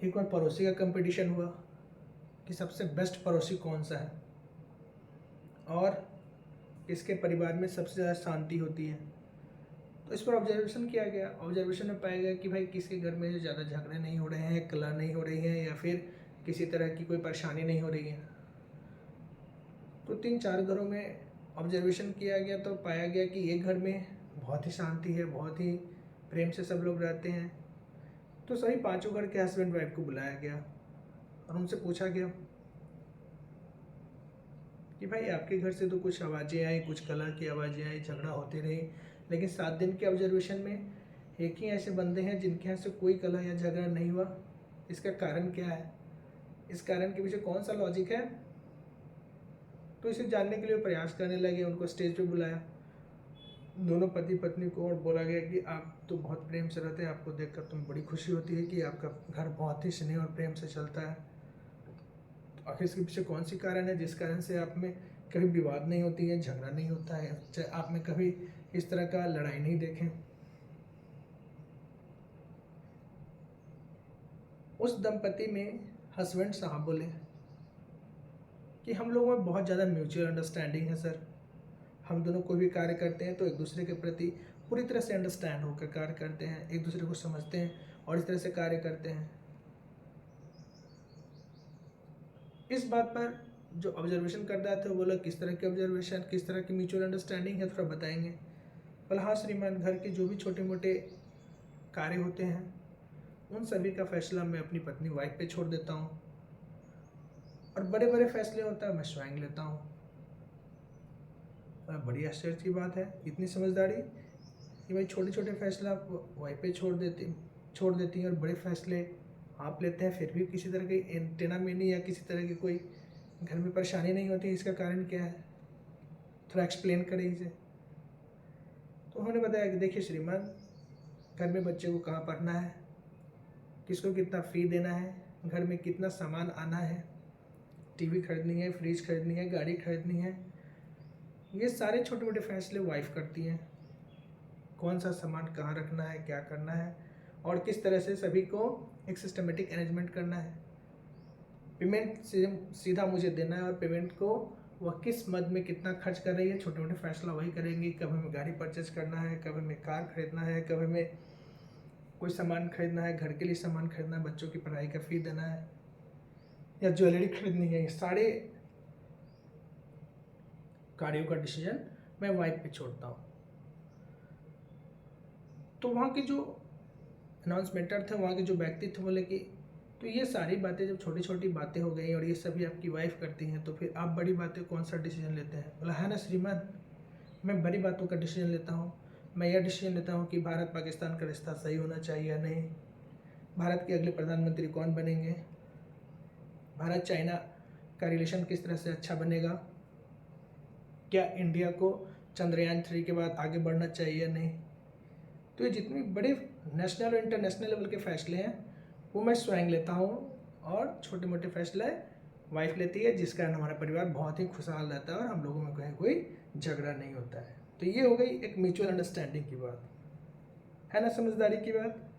एक बार पड़ोसी का कंपटीशन हुआ कि सबसे बेस्ट पड़ोसी कौन सा है और किसके परिवार में सबसे ज़्यादा शांति होती है। तो इस पर ऑब्जर्वेशन किया गया। ऑब्जर्वेशन में पाया गया कि भाई किसके घर में ज़्यादा झगड़े नहीं हो रहे हैं, कलह नहीं हो रही है, या फिर किसी तरह की कोई परेशानी नहीं हो रही है। तो 3-4 घरों में ऑब्जर्वेशन किया गया तो पाया गया कि एक घर में बहुत ही शांति है, बहुत ही प्रेम से सब लोग रहते हैं। तो सभी 5 घर के हस्बैंड वाइफ को बुलाया गया और उनसे पूछा गया कि भाई आपके घर से तो कुछ आवाज़ें आई, कुछ कलह की आवाज़ें आई, झगड़ा होते रही, लेकिन 7 दिन के ऑब्जर्वेशन में एक ही ऐसे बंदे हैं जिनके यहाँ से कोई कलह या झगड़ा नहीं हुआ। इसका कारण क्या है? इस कारण के पीछे कौन सा लॉजिक है? तो इसे जानने के लिए प्रयास करने लगे। उनको स्टेज पे बुलाया, दोनों पति पत्नी को, और बोला गया कि आप तो बहुत प्रेम से रहते हैं, आपको देखकर तुम्हें बड़ी खुशी होती है कि आपका घर बहुत ही स्नेह और प्रेम से चलता है। तो आखिर इसके पीछे कौन सी कारण है जिस कारण से आप में कभी विवाद नहीं होती है, झगड़ा नहीं होता है, चाहे आप में कभी इस तरह का लड़ाई नहीं देखें? उस दंपति में हस्बैंड साहब बोले कि हम लोगों में बहुत ज़्यादा म्यूचुअल अंडरस्टैंडिंग है सर। हम दोनों कोई भी कार्य करते हैं तो एक दूसरे के प्रति पूरी तरह से अंडरस्टैंड होकर कार्य करते हैं, एक दूसरे को समझते हैं और इस तरह से कार्य करते हैं। इस बात पर जो ऑब्जर्वेशन कर रहा था वो बोला किस तरह की ऑब्जर्वेशन, किस तरह की म्यूचुअल अंडरस्टैंडिंग है, थोड़ा बताएंगे? बोला हाँ श्रीमान, घर के जो भी छोटे मोटे कार्य होते हैं उन सभी का फैसला मैं अपनी पत्नी वाइफ पे छोड़ देता हूँ, और बड़े बड़े फैसले होता है मैं स्वयं लेता हूँ। बड़ी आश्चर्य की बात है, इतनी समझदारी कि भाई छोटे छोटे फैसला आप वाइफ पे छोड़ देती हैं और बड़े फैसले आप लेते हैं, फिर भी किसी तरह की एंटेना मेनी या किसी तरह की कोई घर में परेशानी नहीं होती। इसका कारण क्या है? थोड़ा एक्सप्लेन करें इसे। तो उन्होंने बताया कि देखिए श्रीमान, घर में बच्चे को कहाँ पढ़ना है, किसको कितना फ़ी देना है, घर में कितना सामान आना है, टीवी खरीदनी है, फ्रिज खरीदनी है, गाड़ी खरीदनी है, ये सारे छोटे मोटे फैसले वाइफ करती हैं। कौन सा सामान कहाँ रखना है, क्या करना है, और किस तरह से सभी को एक सिस्टमेटिक अरेंजमेंट करना है। पेमेंट सीधा मुझे देना है और पेमेंट को वह किस मद में कितना खर्च कर रही है, छोटे मोटे फैसला वही करेंगी। कब हमें गाड़ी परचेज करना है, कब हमें कार खरीदना है, कब हमें कोई सामान खरीदना है, घर के लिए सामान खरीदना है, बच्चों की पढ़ाई का फी देना है, या ज्वेलरी खरीदनी है, ये सारे कार्यों का डिसीजन मैं वाइफ पे छोड़ता हूँ। तो वहाँ के जो अनाउंसमेंटर थे, वहाँ के जो व्यक्ति थे, बोले कि तो ये सारी बातें जब छोटी छोटी बातें हो गई और ये सभी आपकी वाइफ करती हैं, तो फिर आप बड़ी बातें कौन सा डिसीजन लेते हैं? बोला है ना श्रीमान, मैं बड़ी बातों का डिसीजन लेता हूँ। मैं यह डिसीजन लेता हूँ कि भारत पाकिस्तान का रिश्ता सही होना चाहिए या नहीं, भारत के अगले प्रधानमंत्री कौन बनेंगे, भारत चाइना का रिलेशन किस तरह से अच्छा बनेगा, क्या इंडिया को चंद्रयान 3 के बाद आगे बढ़ना चाहिए या नहीं। तो ये जितने बड़े नेशनल और इंटरनेशनल लेवल के फैसले हैं वो मैं स्वयं लेता हूँ, और छोटे मोटे फैसले वाइफ लेती है, जिस कारण हमारा परिवार बहुत ही खुशहाल रहता है और हम लोगों में कहीं कोई झगड़ा नहीं होता है। तो ये हो गई एक म्यूचुअल अंडरस्टैंडिंग की बात, है ना, समझदारी की बात।